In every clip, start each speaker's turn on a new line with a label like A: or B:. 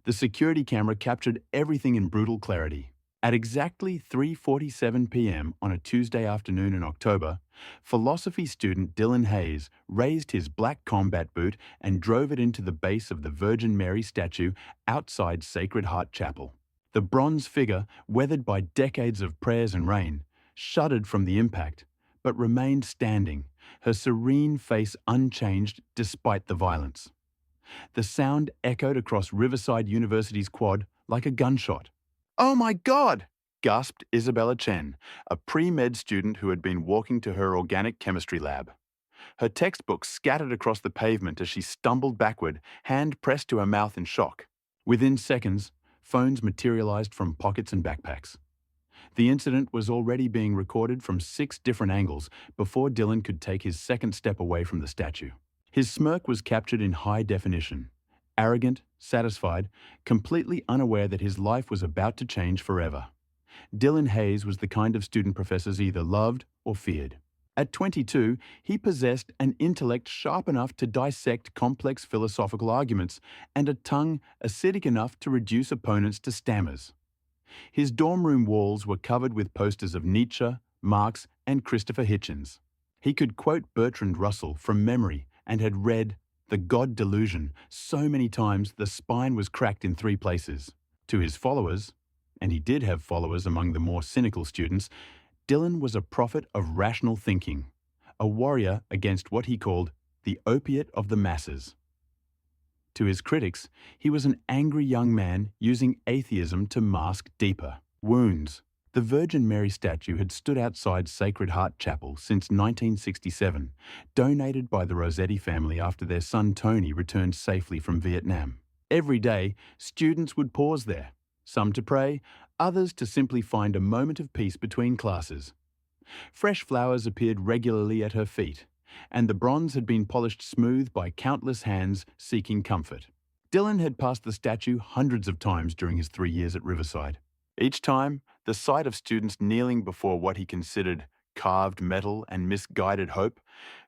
A: The security camera captured everything in brutal clarity. At exactly 3:47 p.m. on a Tuesday afternoon in October, philosophy student Dylan Hayes raised his black combat boot and drove it into the base of the Virgin Mary statue outside Sacred Heart Chapel. The bronze figure, weathered by decades of prayers and rain, shuddered from the impact, but remained standing, her serene face unchanged despite the violence. The sound echoed across Riverside University's quad like a gunshot. "Oh my God!" gasped Isabella Chen, a pre-med student who had been walking to her organic chemistry lab. Her textbooks scattered across the pavement as she stumbled backward, hand pressed to her mouth in shock. Within seconds, phones materialized from pockets and backpacks. The incident was already being recorded from 6 different angles before Dylan could take his second step away from the statue. His smirk was captured in high definition. Arrogant, satisfied, completely unaware that his life was about to change forever. Dylan Hayes was the kind of student professors either loved or feared. At 22, he possessed an intellect sharp enough to dissect complex philosophical arguments and a tongue acidic enough to reduce opponents to stammers. His dorm room walls were covered with posters of Nietzsche, Marx, and Christopher Hitchens. He could quote Bertrand Russell from memory and had read The God Delusion so many times the spine was cracked in 3 places. To his followers, and he did have followers among the more cynical students, Dylan was a prophet of rational thinking, a warrior against what he called the opiate of the masses. To his critics, he was an angry young man using atheism to mask deeper wounds. The Virgin Mary statue had stood outside Sacred Heart Chapel since 1967, donated by the Rossetti family after their son Tony returned safely from Vietnam. Every day, students would pause there, some to pray, others to simply find a moment of peace between classes. Fresh flowers appeared regularly at her feet, and the bronze had been polished smooth by countless hands seeking comfort. Dylan had passed the statue hundreds of times during his 3 years at Riverside. Each time, the sight of students kneeling before what he considered carved metal and misguided hope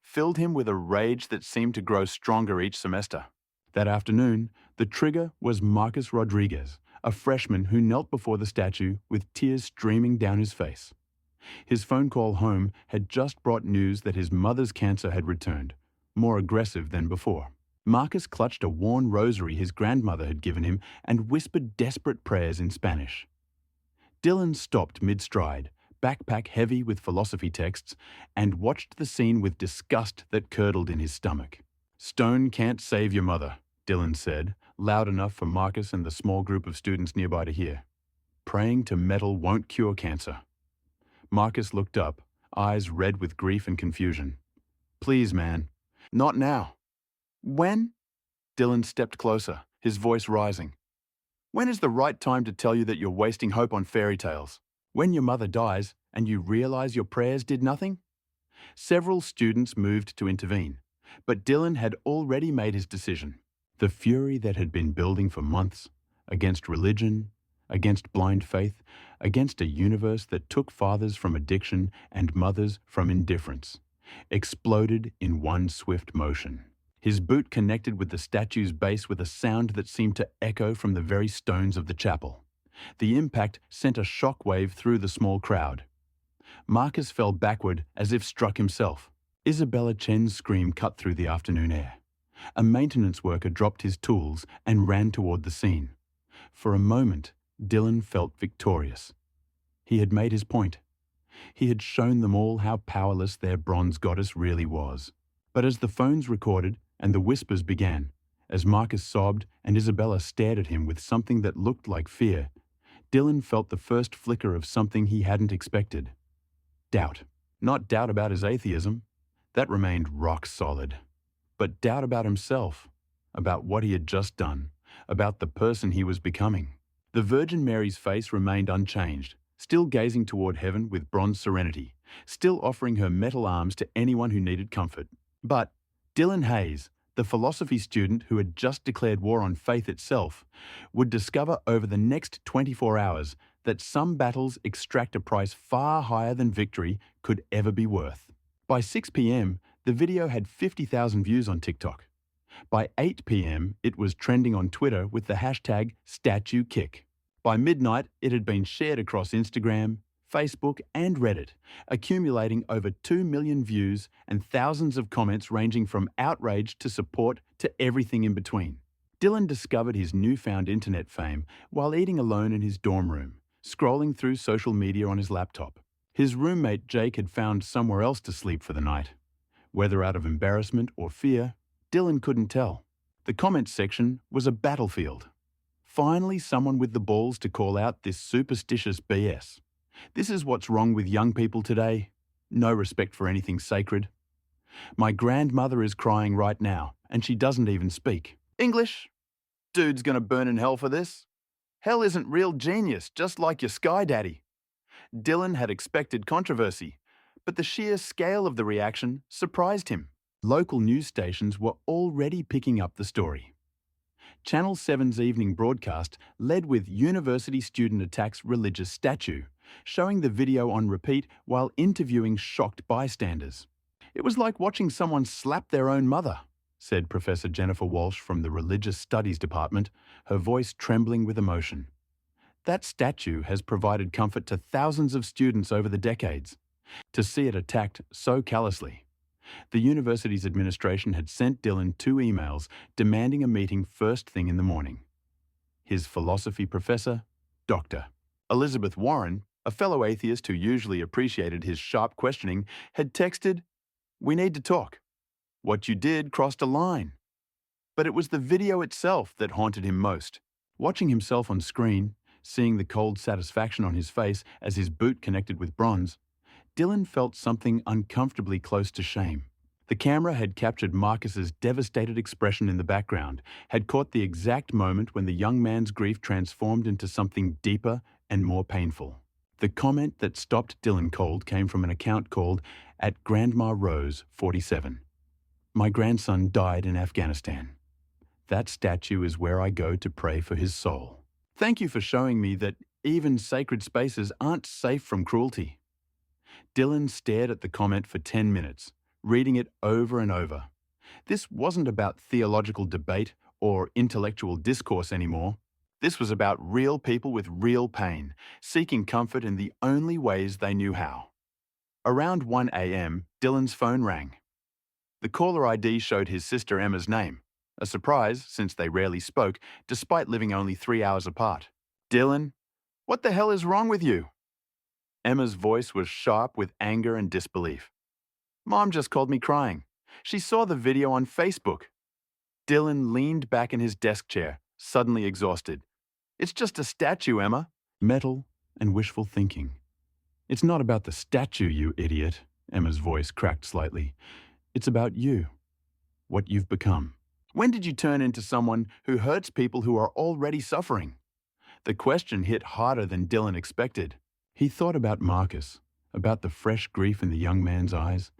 A: filled him with a rage that seemed to grow stronger each semester. That afternoon, the trigger was Marcus Rodriguez, a freshman who knelt before the statue with tears streaming down his face. His phone call home had just brought news that his mother's cancer had returned, more aggressive than before. Marcus clutched a worn rosary his grandmother had given him and whispered desperate prayers in Spanish. Dylan stopped mid-stride, backpack heavy with philosophy texts, and watched the scene with disgust that curdled in his stomach. "Stone can't save your mother," Dylan said, loud enough for Marcus and the small group of students nearby to hear. "Praying to metal won't cure cancer." Marcus looked up, eyes red with grief and confusion. "Please, man. Not now." "When?" Dylan stepped closer, his voice rising. "When is the right time to tell you that you're wasting hope on fairy tales? When your mother dies and you realize your prayers did nothing?" Several students moved to intervene, but Dylan had already made his decision. The fury that had been building for months, against religion, against blind faith, against a universe that took fathers from addiction and mothers from indifference, exploded in one swift motion. His boot connected with the statue's base with a sound that seemed to echo from the very stones of the chapel. The impact sent a shockwave through the small crowd. Marcus fell backward as if struck himself. Isabella Chen's scream cut through the afternoon air. A maintenance worker dropped his tools and ran toward the scene. For a moment, Dylan felt victorious. He had made his point. He had shown them all how powerless their bronze goddess really was. But as the phones recorded and the whispers began, as Marcus sobbed and Isabella stared at him with something that looked like fear, Dylan felt the first flicker of something he hadn't expected. Doubt. Not doubt about his atheism. That remained rock solid. But doubt about himself, about what he had just done, about the person he was becoming. The Virgin Mary's face remained unchanged, still gazing toward heaven with bronze serenity, still offering her metal arms to anyone who needed comfort. But Dylan Hayes, the philosophy student who had just declared war on faith itself, would discover over the next 24 hours that some battles extract a price far higher than victory could ever be worth. By 6 p.m., the video had 50,000 views on TikTok. By 8 p.m., it was trending on Twitter with the hashtag #StatueKick. By midnight, it had been shared across Instagram, Facebook, and Reddit, accumulating over 2 million views and thousands of comments ranging from outrage to support to everything in between. Dylan discovered his newfound internet fame while eating alone in his dorm room, scrolling through social media on his laptop. His roommate Jake had found somewhere else to sleep for the night. Whether out of embarrassment or fear, Dylan couldn't tell. The comments section was a battlefield. Finally, someone with the balls to call out this superstitious BS. This is what's wrong with young people today. No respect for anything sacred. My grandmother is crying right now, and she doesn't even speak English. Dude's gonna burn in hell for this. Hell isn't real genius, just like your sky daddy. Dylan had expected controversy, but the sheer scale of the reaction surprised him. Local news stations were already picking up the story. Channel 7's evening broadcast led with university student attacks religious statue, showing the video on repeat while interviewing shocked bystanders. It was like watching someone slap their own mother, said Professor Jennifer Walsh from the Religious Studies Department, her voice trembling with emotion. That statue has provided comfort to thousands of students over the decades. To see it attacked so callously, the university's administration had sent Dylan 2 emails demanding a meeting first thing in the morning. His philosophy professor, Dr. Elizabeth Warren, a fellow atheist who usually appreciated his sharp questioning, had texted, "We need to talk. What you did crossed a line." But it was the video itself that haunted him most. Watching himself on screen, seeing the cold satisfaction on his face as his boot connected with bronze, Dylan felt something uncomfortably close to shame. The camera had captured Marcus's devastated expression in the background, had caught the exact moment when the young man's grief transformed into something deeper and more painful. The comment that stopped Dylan cold came from an account called at Grandma Rose 47. My grandson died in Afghanistan. That statue is where I go to pray for his soul. Thank you for showing me that even sacred spaces aren't safe from cruelty. Dylan stared at the comment for 10 minutes, reading it over and over. This wasn't about theological debate or intellectual discourse anymore. This was about real people with real pain, seeking comfort in the only ways they knew how. Around 1 a.m., Dylan's phone rang. The caller ID showed his sister Emma's name, a surprise since they rarely spoke, despite living only 3 hours apart. "Dylan, what the hell is wrong with you?" Emma's voice was sharp with anger and disbelief. "Mom just called me crying. She saw the video on Facebook." Dylan leaned back in his desk chair, suddenly exhausted. "It's just a statue, Emma." Metal and wishful thinking. "It's not about the statue, you idiot," Emma's voice cracked slightly. "It's about you, what you've become. When did you turn into someone who hurts people who are already suffering?" The question hit harder than Dylan expected. He thought about Marcus, about the fresh grief in the young man's eyes,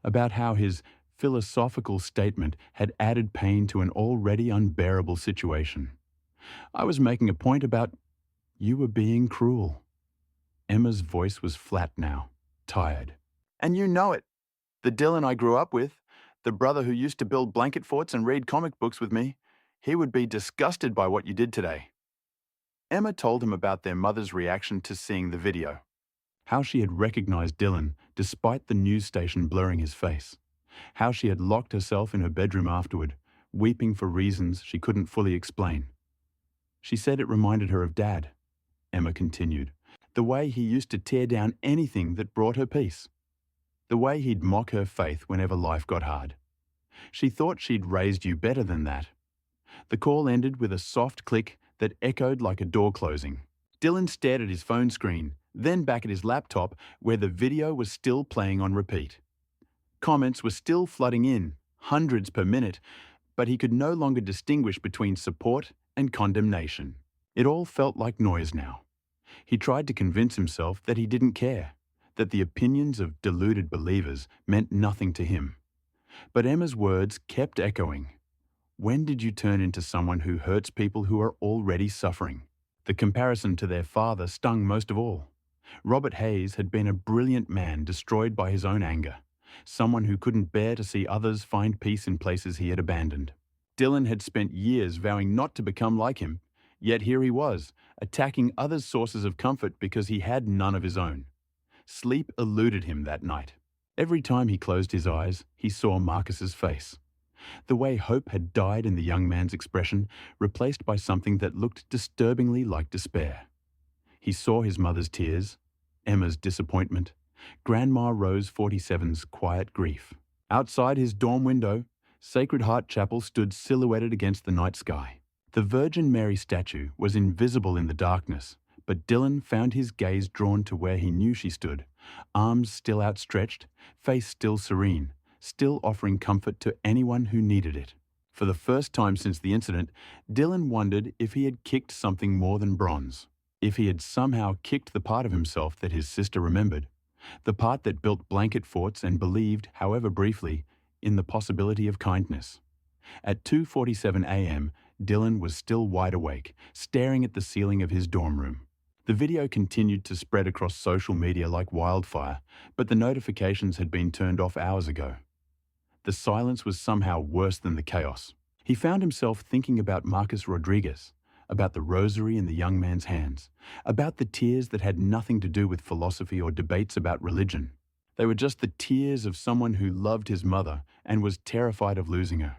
A: about how his philosophical statement had added pain to an already unbearable situation. "I was making a point about you were being cruel." Emma's voice was flat now, tired. "And you know it. The Dylan I grew up with, the brother who used to build blanket forts and read comic books with me, he would be disgusted by what you did today." Emma told him about their mother's reaction to seeing the video, how she had recognized Dylan despite the news station blurring his face, how she had locked herself in her bedroom afterward, weeping for reasons she couldn't fully explain. She said it reminded her of Dad. Emma continued, the way he used to tear down anything that brought her peace, the way he'd mock her faith whenever life got hard. She thought she'd raised you better than that. The call ended with a soft click that echoed like a door closing. Dylan stared at his phone screen, then back at his laptop where the video was still playing on repeat. Comments were still flooding in, hundreds per minute, but he could no longer distinguish between support and condemnation. It all felt like noise now. He tried to convince himself that he didn't care, that the opinions of deluded believers meant nothing to him. But Emma's words kept echoing. When did you turn into someone who hurts people who are already suffering? The comparison to their father stung most of all. Robert Hayes had been a brilliant man destroyed by his own anger, someone who couldn't bear to see others find peace in places he had abandoned. Dylan had spent years vowing not to become like him, yet here he was, attacking others' sources of comfort because he had none of his own. Sleep eluded him that night. Every time he closed his eyes, he saw Marcus's face. The way hope had died in the young man's expression, replaced by something that looked disturbingly like despair. He saw his mother's tears, Emma's disappointment, Grandma Rose 47's quiet grief. Outside his dorm window, Sacred Heart Chapel stood silhouetted against the night sky. The Virgin Mary statue was invisible in the darkness, but Dylan found his gaze drawn to where he knew she stood, arms still outstretched, face still serene, still offering comfort to anyone who needed it. For the first time since the incident, Dylan wondered if he had kicked something more than bronze. If he had somehow kicked the part of himself that his sister remembered, the part that built blanket forts and believed, however briefly, in the possibility of kindness. At 2:47 a.m., Dylan was still wide awake, staring at the ceiling of his dorm room. The video continued to spread across social media like wildfire, but the notifications had been turned off hours ago. The silence was somehow worse than the chaos. He found himself thinking about Marcus Rodriguez, about the rosary in the young man's hands, about the tears that had nothing to do with philosophy or debates about religion. They were just the tears of someone who loved his mother and was terrified of losing her.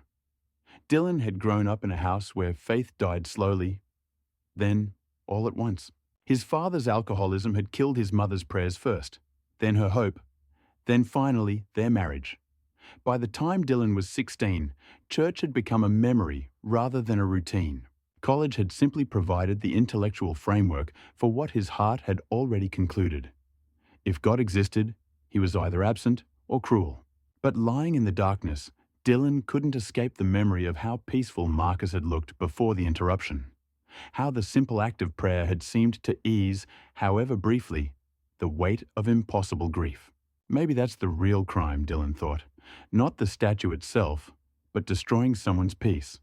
A: Dylan had grown up in a house where faith died slowly, then all at once. His father's alcoholism had killed his mother's prayers first, then her hope, then finally their marriage. By the time Dylan was 16, church had become a memory rather than a routine. College had simply provided the intellectual framework for what his heart had already concluded. If God existed, he was either absent or cruel. But lying in the darkness, Dylan couldn't escape the memory of how peaceful Marcus had looked before the interruption. How the simple act of prayer had seemed to ease, however briefly, the weight of impossible grief. Maybe that's the real crime, Dylan thought. Not the statue itself, but destroying someone's peace.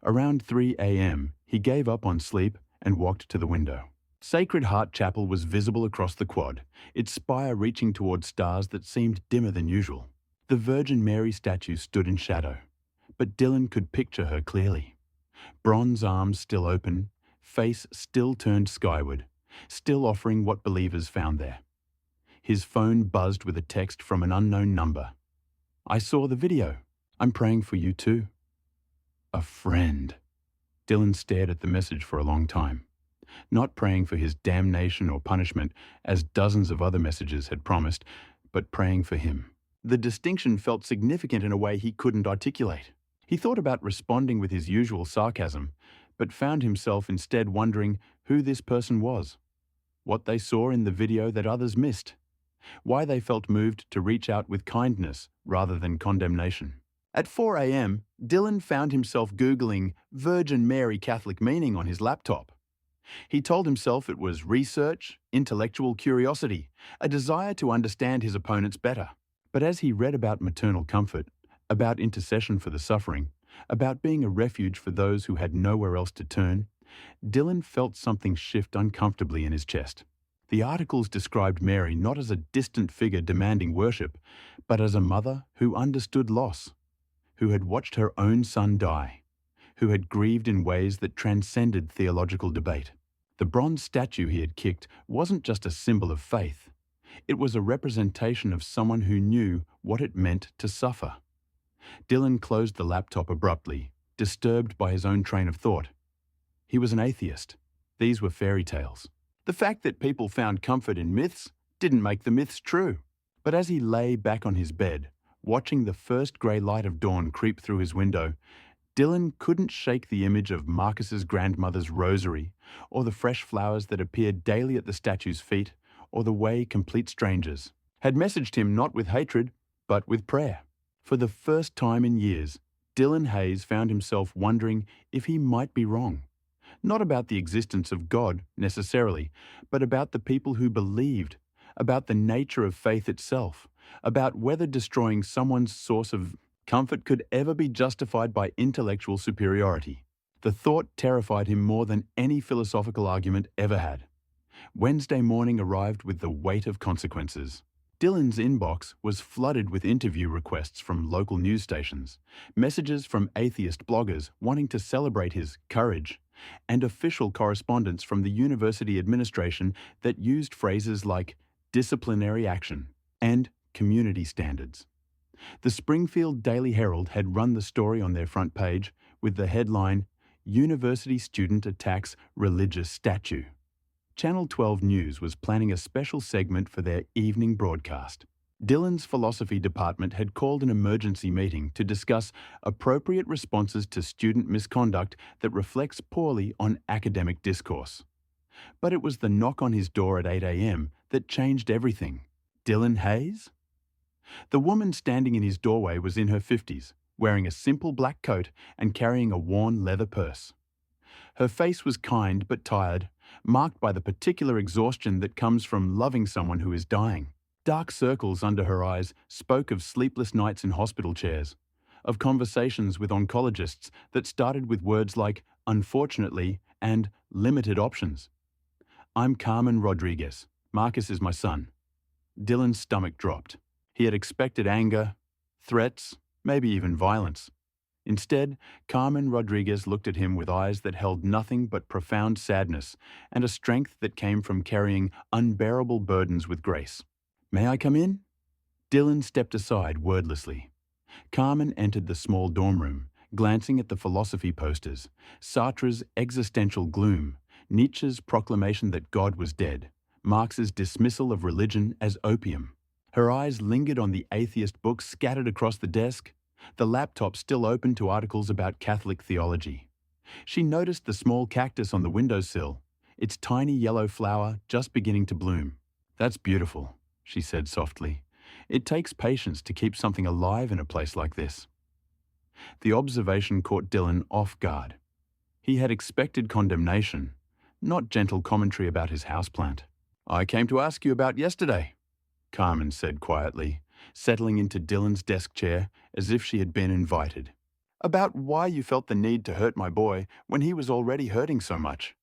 A: Around 3 a.m., he gave up on sleep and walked to the window. Sacred Heart Chapel was visible across the quad, its spire reaching toward stars that seemed dimmer than usual. The Virgin Mary statue stood in shadow, but Dylan could picture her clearly. Bronze arms still open, face still turned skyward, still offering what believers found there. His phone buzzed with a text from an unknown number. "I saw the video. I'm praying for you too." A friend. Dylan stared at the message for a long time, not praying for his damnation or punishment, as dozens of other messages had promised, but praying for him. The distinction felt significant in a way he couldn't articulate. He thought about responding with his usual sarcasm, but found himself instead wondering who this person was, what they saw in the video that others missed, why they felt moved to reach out with kindness rather than condemnation. At 4 a.m., Dylan found himself Googling Virgin Mary Catholic meaning on his laptop. He told himself it was research, intellectual curiosity, a desire to understand his opponents better. But as he read about maternal comfort, about intercession for the suffering, about being a refuge for those who had nowhere else to turn, Dylan felt something shift uncomfortably in his chest. The articles described Mary not as a distant figure demanding worship, but as a mother who understood loss, who had watched her own son die, who had grieved in ways that transcended theological debate. The bronze statue he had kicked wasn't just a symbol of faith. It was a representation of someone who knew what it meant to suffer. Dylan closed the laptop abruptly, disturbed by his own train of thought. He was an atheist. These were fairy tales. The fact that people found comfort in myths didn't make the myths true. But as he lay back on his bed, watching the first grey light of dawn creep through his window, Dylan couldn't shake the image of Marcus's grandmother's rosary, or the fresh flowers that appeared daily at the statue's feet, or the way complete strangers had messaged him not with hatred, but with prayer. For the first time in years, Dylan Hayes found himself wondering if he might be wrong. Not about the existence of God, necessarily, but about the people who believed, about the nature of faith itself, about whether destroying someone's source of comfort could ever be justified by intellectual superiority. The thought terrified him more than any philosophical argument ever had. Wednesday morning arrived with the weight of consequences. Dylan's inbox was flooded with interview requests from local news stations, messages from atheist bloggers wanting to celebrate his courage, and official correspondence from the university administration that used phrases like disciplinary action and community standards. The Springfield Daily Herald had run the story on their front page with the headline, "University Student Attacks Religious Statue." Channel 12 News was planning a special segment for their evening broadcast. Dylan's philosophy department had called an emergency meeting to discuss appropriate responses to student misconduct that reflects poorly on academic discourse. But it was the knock on his door at 8 a.m. that changed everything. Dylan Hayes? The woman standing in his doorway was in her 50s, wearing a simple black coat and carrying a worn leather purse. Her face was kind but tired, marked by the particular exhaustion that comes from loving someone who is dying. Dark circles under her eyes spoke of sleepless nights in hospital chairs, of conversations with oncologists that started with words like "unfortunately" and "limited options." "I'm Carmen Rodriguez. Marcus is my son." Dylan's stomach dropped. He had expected anger, threats, maybe even violence. Instead, Carmen Rodriguez looked at him with eyes that held nothing but profound sadness and a strength that came from carrying unbearable burdens with grace. "May I come in?" Dylan stepped aside wordlessly. Carmen entered the small dorm room, glancing at the philosophy posters, Sartre's existential gloom, Nietzsche's proclamation that God was dead, Marx's dismissal of religion as opium. Her eyes lingered on the atheist books scattered across the desk, the laptop still open to articles about Catholic theology. She noticed the small cactus on the windowsill, its tiny yellow flower just beginning to bloom. "That's beautiful," she said softly. "It takes patience to keep something alive in a place like this." The observation caught Dylan off guard. He had expected condemnation, not gentle commentary about his houseplant. "I came to ask you about yesterday," Carmen said quietly, settling into Dylan's desk chair as if she had been invited. "About why you felt the need to hurt my boy when he was already hurting so much."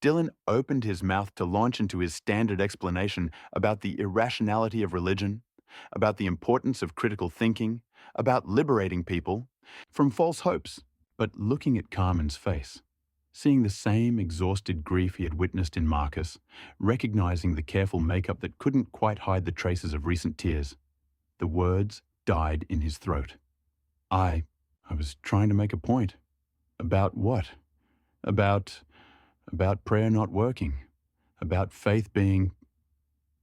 A: Dylan opened his mouth to launch into his standard explanation about the irrationality of religion, about the importance of critical thinking, about liberating people from false hopes. But looking at Carmen's face, seeing the same exhausted grief he had witnessed in Marcus, recognizing the careful makeup that couldn't quite hide the traces of recent tears, the words died in his throat. I was trying to make a point." "About what?" About prayer not working. About faith being..."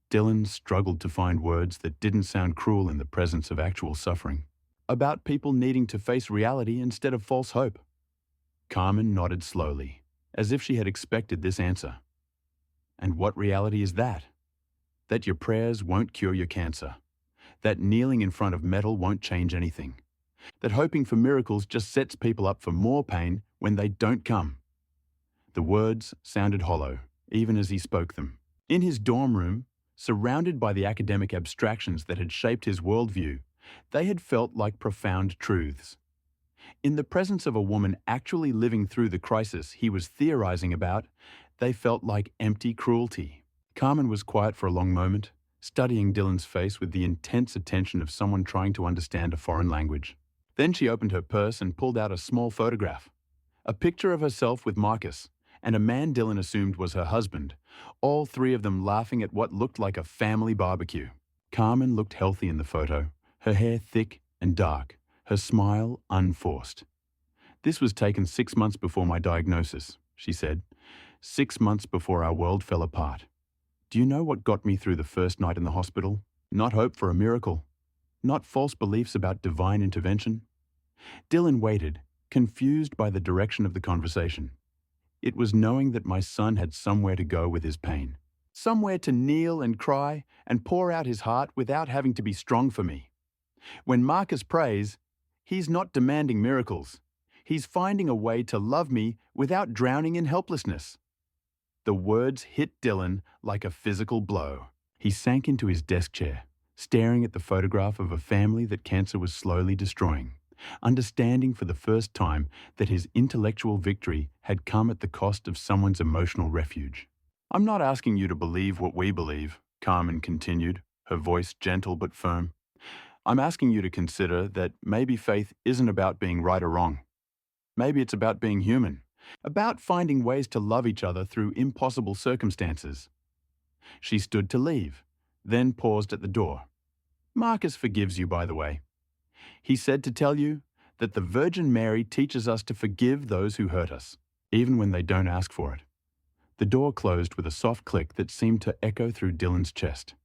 A: Dylan struggled to find words that didn't sound cruel in the presence of actual suffering. "About people needing to face reality instead of false hope." Carmen nodded slowly, as if she had expected this answer. "And what reality is that? That your prayers won't cure your cancer. That kneeling in front of metal won't change anything. That hoping for miracles just sets people up for more pain when they don't come." The words sounded hollow, even as he spoke them. In his dorm room, surrounded by the academic abstractions that had shaped his worldview, they had felt like profound truths. In the presence of a woman actually living through the crisis he was theorizing about, they felt like empty cruelty. Carmen was quiet for a long moment, studying Dylan's face with the intense attention of someone trying to understand a foreign language. Then she opened her purse and pulled out a small photograph. A picture of herself with Marcus, and a man Dylan assumed was her husband, all three of them laughing at what looked like a family barbecue. Carmen looked healthy in the photo, her hair thick and dark, her smile unforced. "This was taken 6 months before my diagnosis," she said. 6 months before our world fell apart. Do you know what got me through the first night in the hospital? Not hope for a miracle. Not false beliefs about divine intervention." Dylan waited, confused by the direction of the conversation. It was knowing that my son had somewhere to go with his pain. Somewhere to kneel and cry and pour out his heart without having to be strong for me. When Marcus prays, he's not demanding miracles. He's finding a way to love me without drowning in helplessness. The words hit Dylan like a physical blow. He sank into his desk chair, staring at the photograph of a family that cancer was slowly destroying, understanding for the first time that his intellectual victory had come at the cost of someone's emotional refuge. "I'm not asking you to believe what we believe," Carmen continued, her voice gentle but firm. "I'm asking you to consider that maybe faith isn't about being right or wrong. Maybe it's about being human, about finding ways to love each other through impossible circumstances." She stood to leave, then paused at the door. "Marcus forgives you, by the way. He said to tell you that the Virgin Mary teaches us to forgive those who hurt us, even when they don't ask for it." The door closed with a soft click that seemed to echo through Dylan's chest.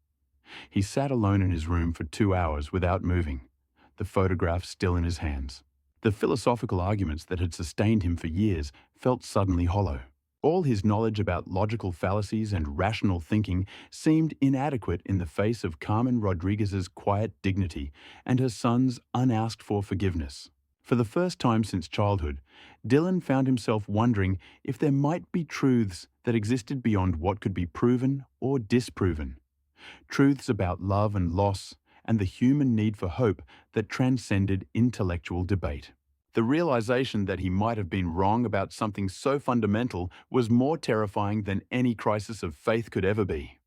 A: He sat alone in his room for 2 hours without moving, the photograph still in his hands. The philosophical arguments that had sustained him for years felt suddenly hollow. All his knowledge about logical fallacies and rational thinking seemed inadequate in the face of Carmen Rodriguez's quiet dignity and her son's unasked-for forgiveness. For the first time since childhood, Dylan found himself wondering if there might be truths that existed beyond what could be proven or disproven. Truths about love and loss and the human need for hope that transcended intellectual debate. The realization that he might have been wrong about something so fundamental was more terrifying than any crisis of faith could ever be.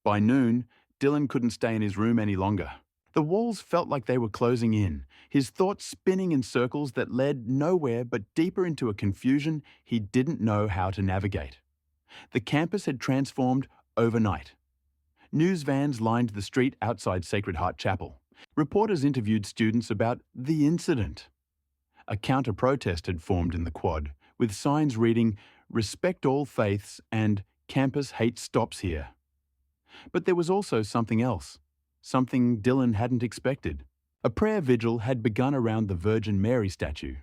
A: By noon, Dylan couldn't stay in his room any longer. The walls felt like they were closing in, his thoughts spinning in circles that led nowhere but deeper into a confusion he didn't know how to navigate. The campus had transformed overnight. News vans lined the street outside Sacred Heart Chapel. Reporters interviewed students about the incident. A counter-protest had formed in the quad, with signs reading, "Respect all faiths" and "Campus hate stops here." But there was also something else, something Dylan hadn't expected. A prayer vigil had begun around the Virgin Mary statue,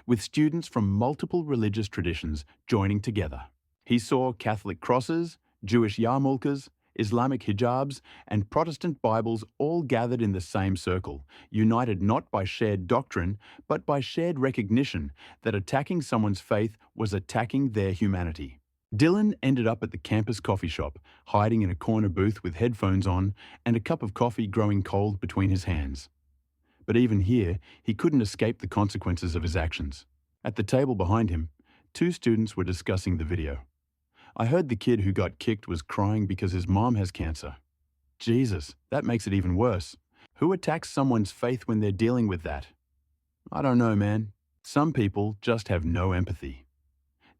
A: with students from multiple religious traditions joining together. He saw Catholic crosses, Jewish yarmulkes, Islamic hijabs, and Protestant Bibles all gathered in the same circle, united not by shared doctrine, but by shared recognition that attacking someone's faith was attacking their humanity. Dylan ended up at the campus coffee shop, hiding in a corner booth with headphones on and a cup of coffee growing cold between his hands. But even here, he couldn't escape the consequences of his actions. At the table behind him, 2 students were discussing the video. "I heard the kid who got kicked was crying because his mom has cancer." "Jesus, that makes it even worse. Who attacks someone's faith when they're dealing with that?" "I don't know, man. Some people just have no empathy."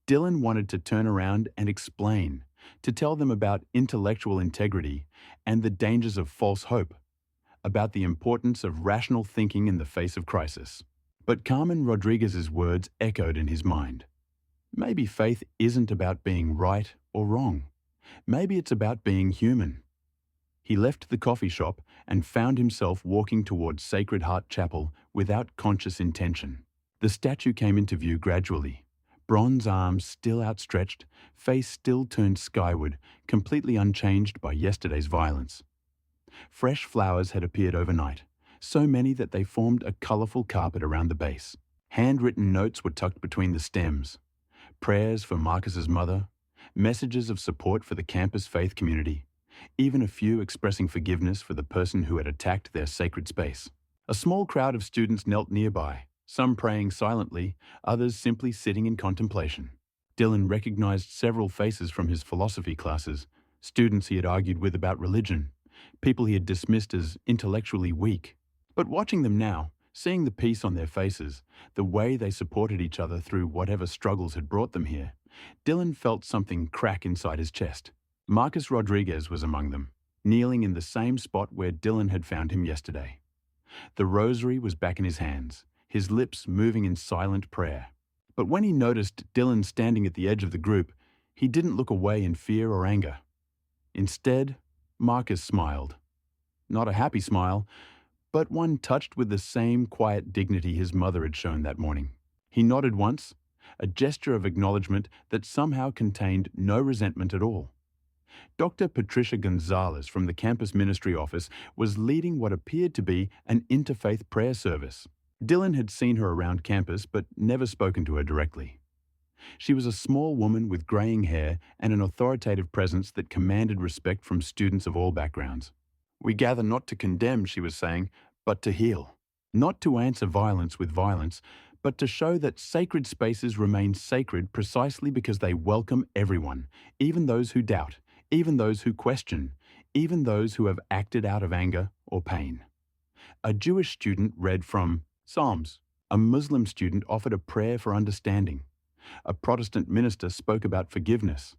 A: Dylan wanted to turn around and explain, to tell them about intellectual integrity and the dangers of false hope, about the importance of rational thinking in the face of crisis. But Carmen Rodriguez's words echoed in his mind. Maybe faith isn't about being right or wrong. Maybe it's about being human. He left the coffee shop and found himself walking towards Sacred Heart Chapel without conscious intention. The statue came into view gradually, bronze arms still outstretched, face still turned skyward, completely unchanged by yesterday's violence. Fresh flowers had appeared overnight, so many that they formed a colourful carpet around the base. Handwritten notes were tucked between the stems. Prayers for Marcus's mother, messages of support for the campus faith community, even a few expressing forgiveness for the person who had attacked their sacred space. A small crowd of students knelt nearby, some praying silently, others simply sitting in contemplation. Dylan recognized several faces from his philosophy classes, students he had argued with about religion, people he had dismissed as intellectually weak. But watching them now, seeing the peace on their faces, the way they supported each other through whatever struggles had brought them here, Dylan felt something crack inside his chest. Marcus Rodriguez was among them, kneeling in the same spot where Dylan had found him yesterday. The rosary was back in his hands, his lips moving in silent prayer. But when he noticed Dylan standing at the edge of the group, he didn't look away in fear or anger. Instead, Marcus smiled. Not a happy smile, but one touched with the same quiet dignity his mother had shown that morning. He nodded once, a gesture of acknowledgement that somehow contained no resentment at all. Dr. Patricia Gonzalez from the campus ministry office was leading what appeared to be an interfaith prayer service. Dylan had seen her around campus but never spoken to her directly. She was a small woman with graying hair and an authoritative presence that commanded respect from students of all backgrounds. "We gather not to condemn," she was saying, "but to heal. Not to answer violence with violence, but to show that sacred spaces remain sacred precisely because they welcome everyone, even those who doubt, even those who question, even those who have acted out of anger or pain. A Jewish student read from Psalms. A Muslim student offered a prayer for understanding. A Protestant minister spoke about forgiveness.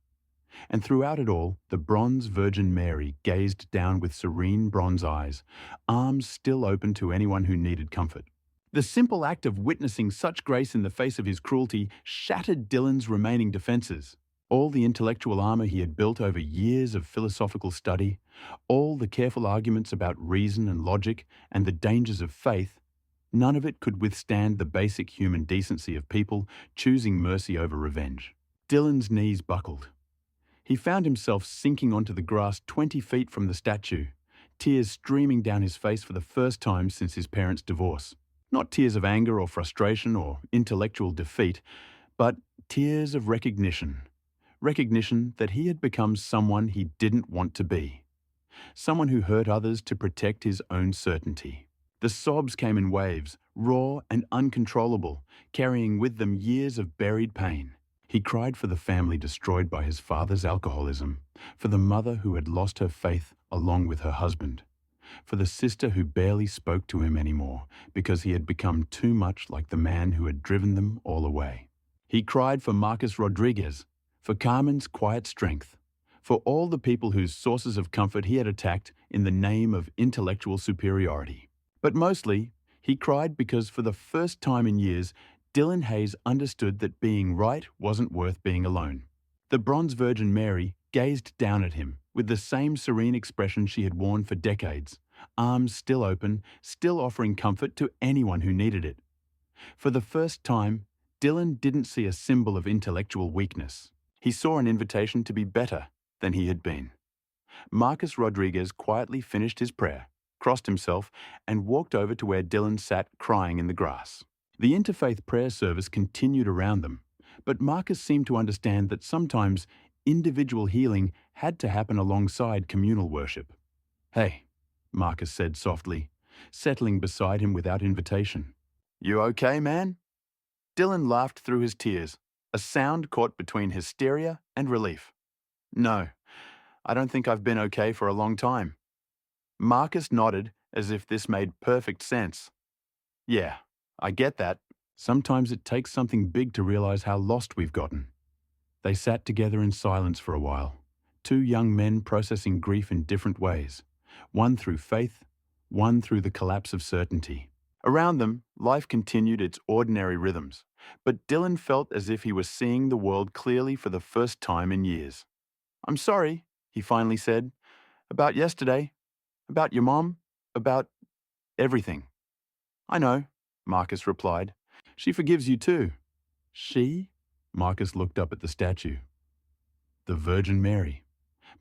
A: And throughout it all, the bronze Virgin Mary gazed down with serene bronze eyes, arms still open to anyone who needed comfort. The simple act of witnessing such grace in the face of his cruelty shattered Dylan's remaining defenses. All the intellectual armor he had built over years of philosophical study, all the careful arguments about reason and logic and the dangers of faith, none of it could withstand the basic human decency of people choosing mercy over revenge. Dylan's knees buckled. He found himself sinking onto the grass 20 feet from the statue, tears streaming down his face for the first time since his parents' divorce. Not tears of anger or frustration or intellectual defeat, but tears of recognition. Recognition that he had become someone he didn't want to be. Someone who hurt others to protect his own certainty. The sobs came in waves, raw and uncontrollable, carrying with them years of buried pain. He cried for the family destroyed by his father's alcoholism, for the mother who had lost her faith along with her husband, for the sister who barely spoke to him anymore because he had become too much like the man who had driven them all away. He cried for Marcus Rodriguez, for Carmen's quiet strength, for all the people whose sources of comfort he had attacked in the name of intellectual superiority. But mostly, he cried because for the first time in years, Dylan Hayes understood that being right wasn't worth being alone. The bronze Virgin Mary gazed down at him with the same serene expression she had worn for decades, arms still open, still offering comfort to anyone who needed it. For the first time, Dylan didn't see a symbol of intellectual weakness. He saw an invitation to be better than he had been. Marcus Rodriguez quietly finished his prayer, crossed himself, and walked over to where Dylan sat crying in the grass. The interfaith prayer service continued around them, but Marcus seemed to understand that sometimes individual healing had to happen alongside communal worship. "Hey," Marcus said softly, settling beside him without invitation. "You okay, man?" Dylan laughed through his tears, a sound caught between hysteria and relief. "No, I don't think I've been okay for a long time." Marcus nodded as if this made perfect sense. "Yeah, I get that. Sometimes it takes something big to realize how lost we've gotten." They sat together in silence for a while, two young men processing grief in different ways, one through faith, one through the collapse of certainty. Around them, life continued its ordinary rhythms, but Dylan felt as if he was seeing the world clearly for the first time in years. "I'm sorry," he finally said, "about yesterday, about your mom, about everything." "I know," Marcus replied. "She forgives you too." "She?" Marcus looked up at the statue. "The Virgin Mary.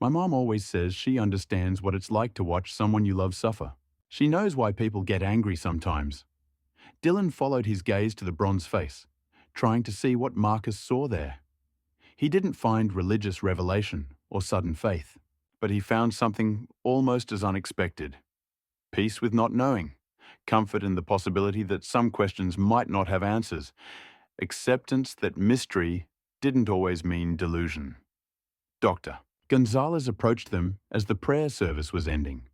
A: My mom always says she understands what it's like to watch someone you love suffer. She knows why people get angry sometimes." Dylan followed his gaze to the bronze face, trying to see what Marcus saw there. He didn't find religious revelation or sudden faith, but he found something almost as unexpected. Peace with not knowing, comfort in the possibility that some questions might not have answers, acceptance that mystery didn't always mean delusion. Dr. Gonzalez approached them as the prayer service was ending.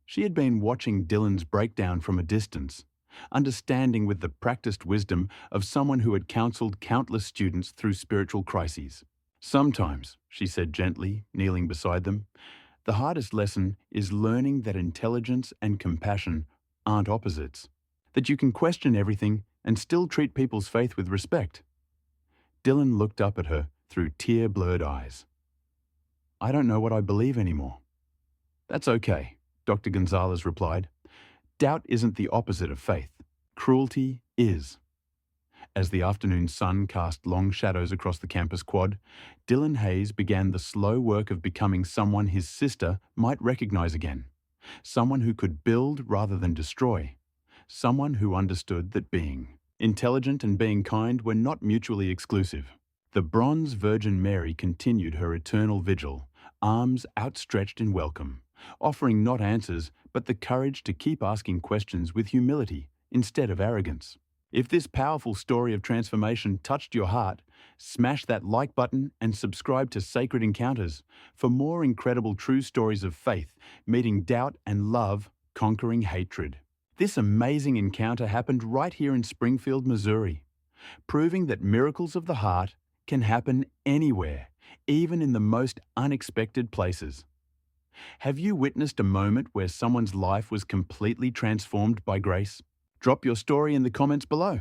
A: She had been watching Dylan's breakdown from a distance, understanding with the practiced wisdom of someone who had counseled countless students through spiritual crises. "Sometimes," she said gently, kneeling beside them, "the hardest lesson is learning that intelligence and compassion aren't opposites, that you can question everything and still treat people's faith with respect." Dylan looked up at her through tear-blurred eyes. "I don't know what I believe anymore." "That's okay," Dr. Gonzalez replied. "Doubt isn't the opposite of faith. Cruelty is." As the afternoon sun cast long shadows across the campus quad, Dylan Hayes began the slow work of becoming someone his sister might recognize again. Someone who could build rather than destroy. Someone who understood that being intelligent and being kind were not mutually exclusive. The bronze Virgin Mary continued her eternal vigil, arms outstretched in welcome, offering not answers, but the courage to keep asking questions with humility instead of arrogance. If this powerful story of transformation touched your heart, smash that like button and subscribe to Sacred Encounters for more incredible true stories of faith, meeting doubt and love, conquering hatred. This amazing encounter happened right here in Springfield, Missouri, proving that miracles of the heart can happen anywhere, even in the most unexpected places. Have you witnessed a moment where someone's life was completely transformed by grace? Drop your story in the comments below.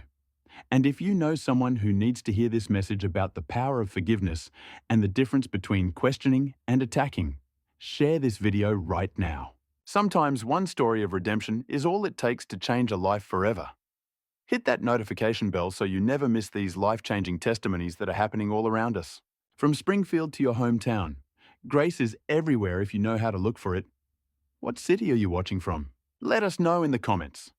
A: And if you know someone who needs to hear this message about the power of forgiveness and the difference between questioning and attacking, share this video right now. Sometimes one story of redemption is all it takes to change a life forever. Hit that notification bell so you never miss these life-changing testimonies that are happening all around us. From Springfield to your hometown, grace is everywhere if you know how to look for it. What city are you watching from? Let us know in the comments.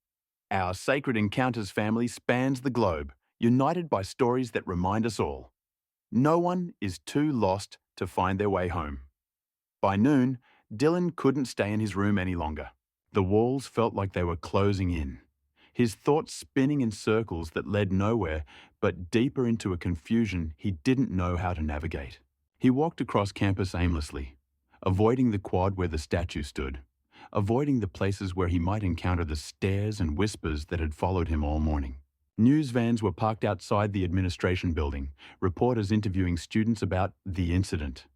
A: Our Sacred Encounters family spans the globe, united by stories that remind us all. No one is too lost to find their way home. By noon, Dylan couldn't stay in his room any longer. The walls felt like they were closing in, his thoughts spinning in circles that led nowhere, but deeper into a confusion he didn't know how to navigate. He walked across campus aimlessly, avoiding the quad where the statue stood, avoiding the places where he might encounter the stares and whispers that had followed him all morning. News vans were parked outside the administration building, reporters interviewing students about the incident.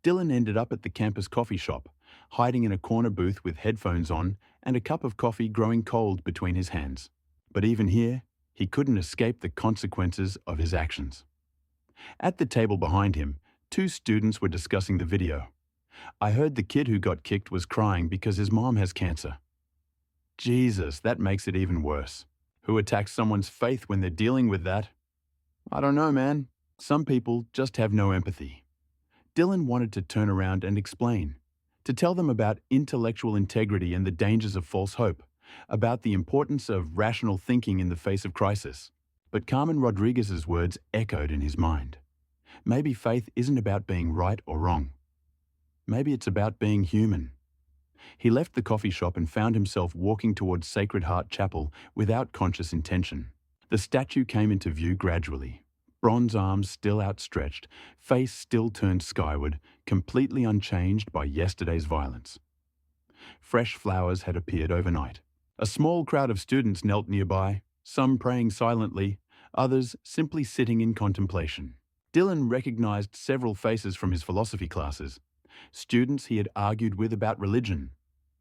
A: Dylan ended up at the campus coffee shop, hiding in a corner booth with headphones on and a cup of coffee growing cold between his hands. But even here, he couldn't escape the consequences of his actions. At the table behind him, two students were discussing the video. I heard the kid who got kicked was crying because his mom has cancer. Jesus, that makes it even worse. Who attacks someone's faith when they're dealing with that? I don't know, man. Some people just have no empathy. Dylan wanted to turn around and explain, to tell them about intellectual integrity and the dangers of false hope, about the importance of rational thinking in the face of crisis. But Carmen Rodriguez's words echoed in his mind. Maybe faith isn't about being right or wrong. Maybe it's about being human. He left the coffee shop and found himself walking towards Sacred Heart Chapel without conscious intention. The statue came into view gradually, bronze arms still outstretched, face still turned skyward, completely unchanged by yesterday's violence. Fresh flowers had appeared overnight. A small crowd of students knelt nearby, some praying silently, others simply sitting in contemplation. Dylan recognized several faces from his philosophy classes. Students he had argued with about religion,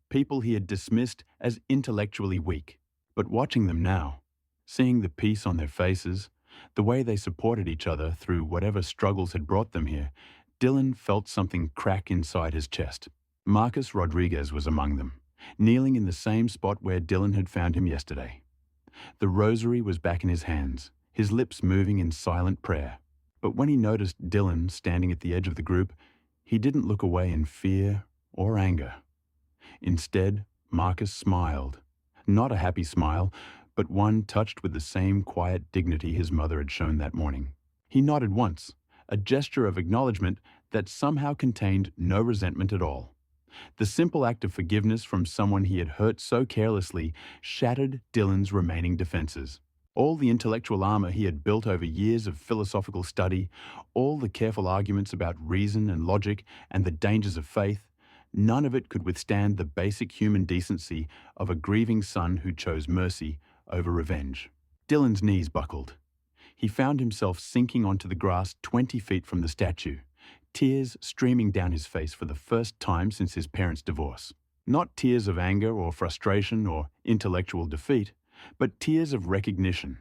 A: people he had dismissed as intellectually weak. But watching them now, seeing the peace on their faces, the way they supported each other through whatever struggles had brought them here, Dylan felt something crack inside his chest. Marcus Rodriguez was among them, kneeling in the same spot where Dylan had found him yesterday. The rosary was back in his hands, his lips moving in silent prayer. But when he noticed Dylan standing at the edge of the group, he didn't look away in fear or anger. Instead, Marcus smiled. Not a happy smile, but one touched with the same quiet dignity his mother had shown that morning. He nodded once, a gesture of acknowledgement that somehow contained no resentment at all. The simple act of forgiveness from someone he had hurt so carelessly shattered Dylan's remaining defenses. All the intellectual armor he had built over years of philosophical study, all the careful arguments about reason and logic and the dangers of faith, none of it could withstand the basic human decency of a grieving son who chose mercy over revenge. Dylan's knees buckled. He found himself sinking onto the grass 20 feet from the statue, tears streaming down his face for the first time since his parents' divorce. Not tears of anger or frustration or intellectual defeat, but tears of recognition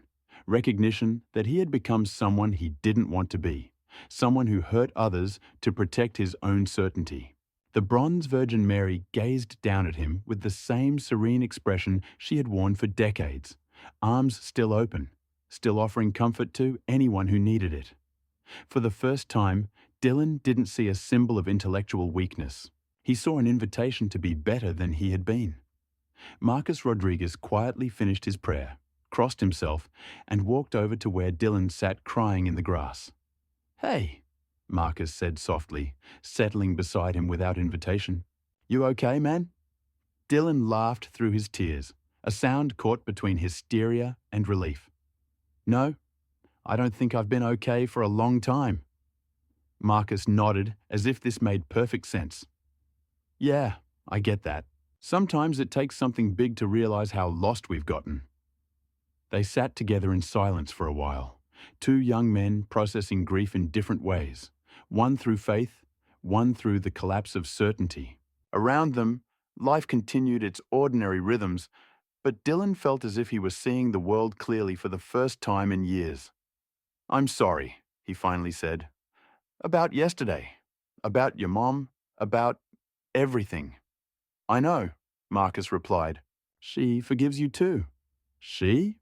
A: that he had become someone he didn't want to be, someone who hurt others to protect his own certainty. The bronze Virgin Mary gazed down at him with the same serene expression she had worn for decades, arms still open, still offering comfort to anyone who needed it. For the first time, Dylan didn't see a symbol of intellectual weakness. He saw an invitation to be better than he had been. Marcus Rodriguez quietly finished his prayer, crossed himself, and walked over to where Dylan sat crying in the grass. "Hey," Marcus said softly, settling beside him without invitation. "You okay, man?" Dylan laughed through his tears, a sound caught between hysteria and relief. "No, I don't think I've been okay for a long time." Marcus nodded as if this made perfect sense. "Yeah, I get that. Sometimes it takes something big to realize how lost we've gotten." They sat together in silence for a while, two young men processing grief in different ways, one through faith, one through the collapse of certainty. Around them, life continued its ordinary rhythms, but Dylan felt as if he was seeing the world clearly for the first time in years. "I'm sorry," he finally said. "About yesterday. About your mom. About everything." "I know," Marcus replied. "She forgives you too." "She?"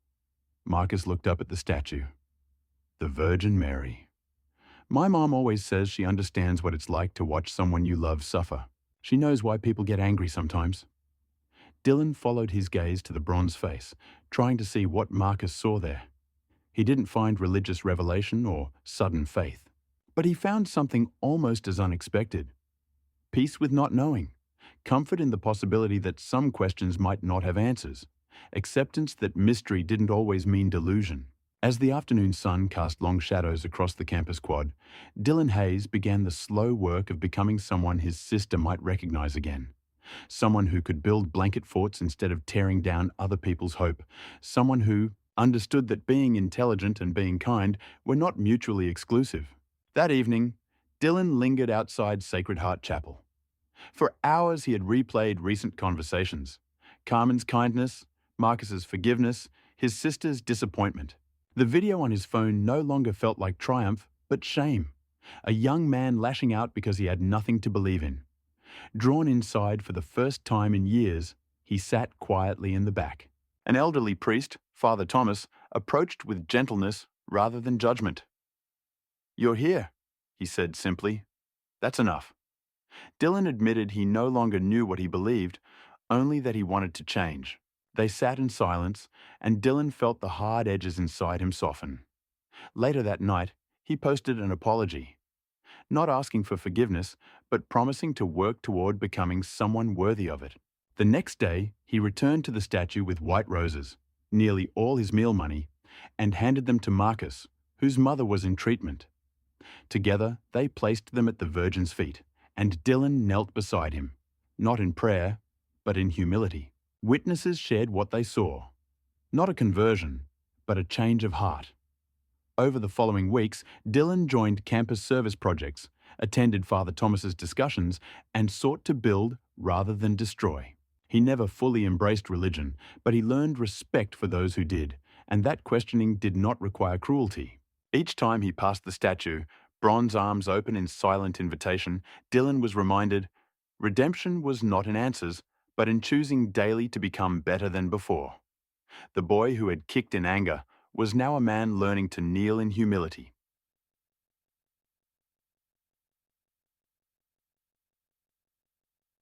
A: Marcus looked up at the statue. "The Virgin Mary. My mom always says she understands what it's like to watch someone you love suffer. She knows why people get angry sometimes." Dylan followed his gaze to the bronze face, trying to see what Marcus saw there. He didn't find religious revelation or sudden faith, but he found something almost as unexpected. Peace with not knowing, comfort in the possibility that some questions might not have answers, acceptance that mystery didn't always mean delusion. As the afternoon sun cast long shadows across the campus quad, Dylan Hayes began the slow work of becoming someone his sister might recognize again. Someone who could build blanket forts instead of tearing down other people's hope. Someone who understood that being intelligent and being kind were not mutually exclusive. That evening, Dylan lingered outside Sacred Heart Chapel. For hours he had replayed recent conversations. Carmen's kindness, Marcus's forgiveness, his sister's disappointment. The video on his phone no longer felt like triumph, but shame. A young man lashing out because he had nothing to believe in. Drawn inside for the first time in years, he sat quietly in the back. An elderly priest, Father Thomas, approached with gentleness rather than judgment. "You're here," he said simply. "That's enough." Dylan admitted he no longer knew what he believed, only that he wanted to change. They sat in silence, and Dylan felt the hard edges inside him soften. Later that night, he posted an apology, not asking for forgiveness, but promising to work toward becoming someone worthy of it. The next day, he returned to the statue with white roses, nearly all his meal money, and handed them to Marcus, whose mother was in treatment. Together, they placed them at the Virgin's feet, and Dylan knelt beside him, not in prayer, but in humility. Witnesses shared what they saw, not a conversion, but a change of heart. Over the following weeks, Dylan joined campus service projects, attended Father Thomas's discussions, and sought to build rather than destroy. He never fully embraced religion, but he learned respect for those who did, and that questioning did not require cruelty. Each time he passed the statue, bronze arms open in silent invitation, Dylan was reminded, redemption was not in answers, but in choosing daily to become better than before. The boy who had kicked in anger was now a man learning to kneel in humility.